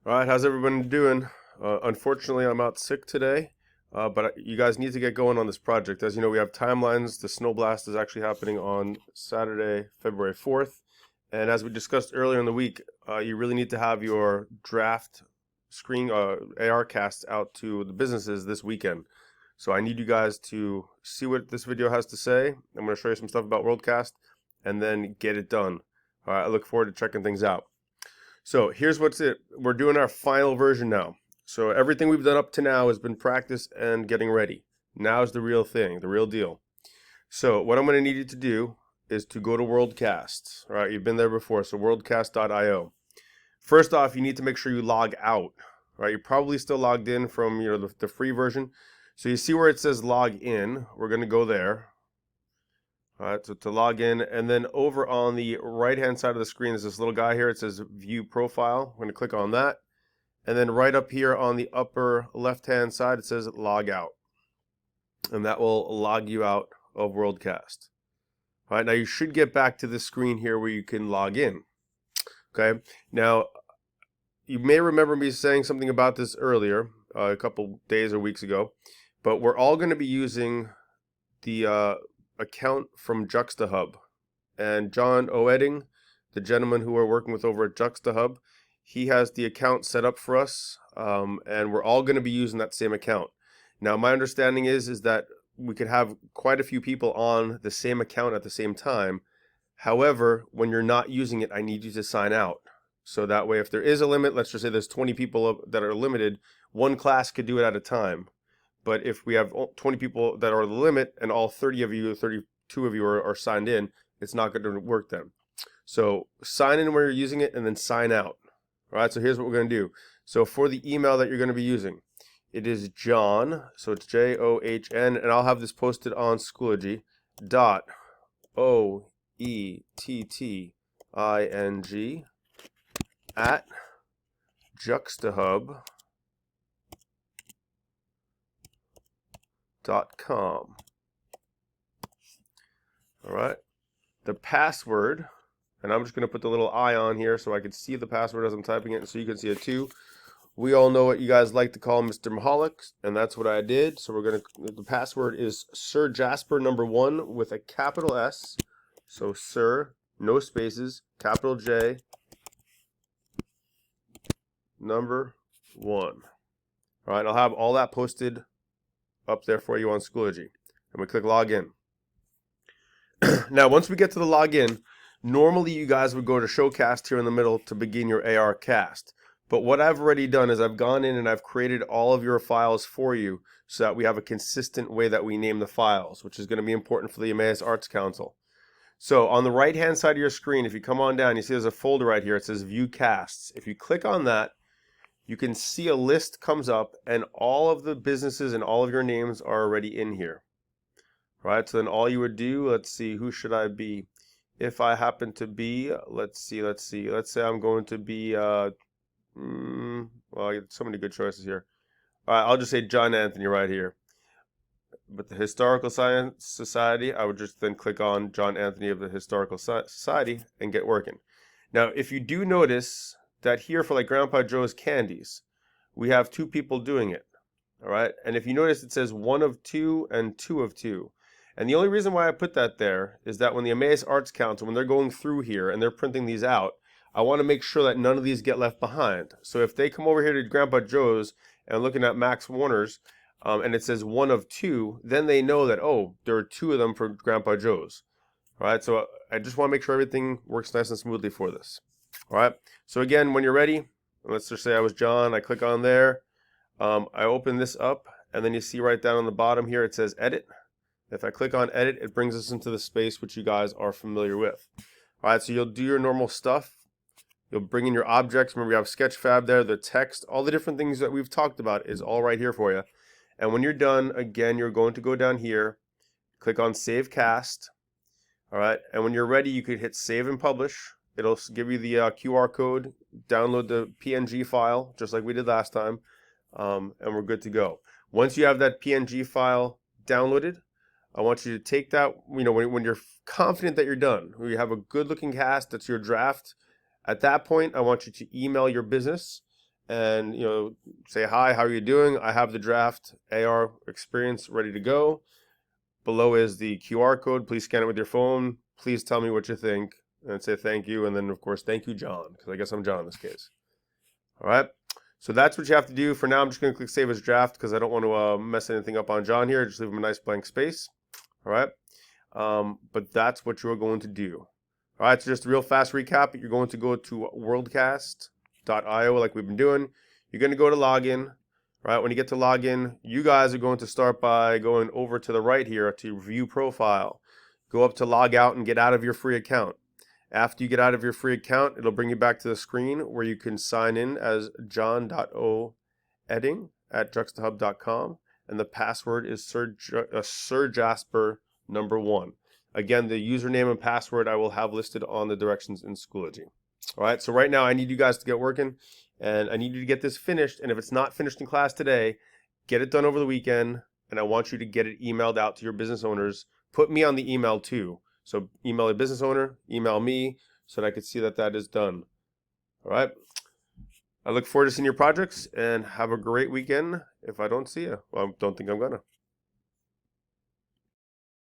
All right, how's everyone doing? Unfortunately, I'm out sick today, but you guys need to get going on this project. As you know, we have timelines. The snow blast is actually happening on Saturday, February 4th. And as we discussed earlier in the week, you really need to have your draft screen AR cast out to the businesses this weekend. So I need you guys to see what this video has to say. I'm going to show you some stuff about WorldCast and then get it done. All right, I look forward to checking things out. So here's what's it. We're doing our final version now. So everything we've done up to now has been practice and getting ready. Now is the real thing, the real deal. So what I'm going to need you to do is to go to WorldCast. All right, you've been there before, so worldcast.io. First off, you need to make sure you log out. All right, you're probably still logged in from the free version. So you see where it says log in. We're going to go there. All right, so to log in, and then over on the right-hand side of the screen, there's this little guy here. It says View Profile. We're going to click on that. And then right up here on the upper left-hand side, it says Log Out. And that will log you out of WorldCast. All right, now you should get back to this screen here where you can log in. Okay, now you may remember me saying something about this earlier, a couple days or weeks ago, but we're all going to be using the account from JuxtaHub, and John Oeding, the gentleman who we're working with over at JuxtaHub, he has the account set up for us, and we're all going to be using that same account. Now, my understanding is that we could have quite a few people on the same account at the same time. However, when you're not using it, I need you to sign out. So that way, if there is a limit, let's just say there's 20 people that are limited, one class could do it at a time. But if we have 20 people that are the limit and all 30 of you, 32 of you are signed in, it's not going to work then. So sign in where you're using it and then sign out. All right, so here's what we're going to do. So for the email that you're going to be using, it is John, so it's John, and I'll have this posted on Schoology, .oetting at juxtahub.com. All right, the password, and I'm just going to put the little I on here so I can see the password as I'm typing it, so you can see it too. We all know what you guys like to call Mr. Mahalik, and that's what I did. So the password is Sir Jasper number 1 with a capital S. So Sir, no spaces, capital J, number 1. All right, I'll have all that posted up there for you on Schoology. And we click login. Now, once we get to the login, normally you guys would go to Showcast here in the middle to begin your AR cast. But what I've already done is I've gone in and I've created all of your files for you so that we have a consistent way that we name the files, which is going to be important for the Emmaus Arts Council. So on the right-hand side of your screen, if you come on down, you see there's a folder right here. It says View Casts. If you click on that, you can see a list comes up and all of the businesses and all of your names are already in here. All right, so then all you would do, let's see, who should I be? If I happen to be, let's say I'm going to be, well, I get so many good choices here. All right, I'll just say John Anthony right here. But the Historical Science Society, I would just then click on John Anthony of the Historical Society and get working. Now, if you do notice that here for like Grandpa Joe's Candies, we have 2 people doing it. All right, and if you notice, it says 1 of 2 and 2 of 2. And the only reason why I put that there is that when the Emmaus Arts Council, when they're going through here and they're printing these out, I want to make sure that none of these get left behind. So if they come over here to Grandpa Joe's and looking at Max Warner's, and it says 1 of 2, then they know that, oh, there are 2 of them for Grandpa Joe's. All right, so I just want to make sure everything works nice and smoothly for this. All right, so again, when you're ready, let's just say I was John. I click on there. I open this up, and then you see right down on the bottom here, it says Edit. If I click on Edit, it brings us into the space which you guys are familiar with. All right, so you'll do your normal stuff. You'll bring in your objects. Remember, you have Sketchfab there, the text, all the different things that we've talked about is all right here for you. And when you're done, again, you're going to go down here, click on Save Cast. All right, and when you're ready, you could hit Save and Publish. It'll give you the QR code, download the PNG file, just like we did last time, and we're good to go. Once you have that PNG file downloaded, I want you to take that, when you're confident that you're done, when you have a good looking cast, that's your draft. At that point, I want you to email your business and say hi, how are you doing? I have the draft AR experience ready to go. Below is the QR code. Please scan it with your phone. Please tell me what you think and say thank you. And then, of course, thank you, John, because I guess I'm John in this case. All right. So that's what you have to do. For now, I'm just going to click Save as Draft because I don't want to mess anything up on John here. Just leave him a nice blank space. All right. But that's what you're going to do. All right. So just a real fast recap. You're going to go to WorldCast.io like we've been doing. You're going to go to login. Right, when you get to login, you guys are going to start by going over to the right here to view profile. Go up to log out and get out of your free account. After you get out of your free account, it'll bring you back to the screen where you can sign in as john.oedding@juxtahub.com, and the password is Sir Jasper #1. Again, the username and password I will have listed on the directions in Schoology. All right, so right now I need you guys to get working, and I need you to get this finished. And if it's not finished in class today, get it done over the weekend, and I want you to get it emailed out to your business owners. Put me on the email too. So email a business owner, email me, so that I can see that that is done. All right. I look forward to seeing your projects, and have a great weekend. If I don't see you, well, I don't think I'm gonna.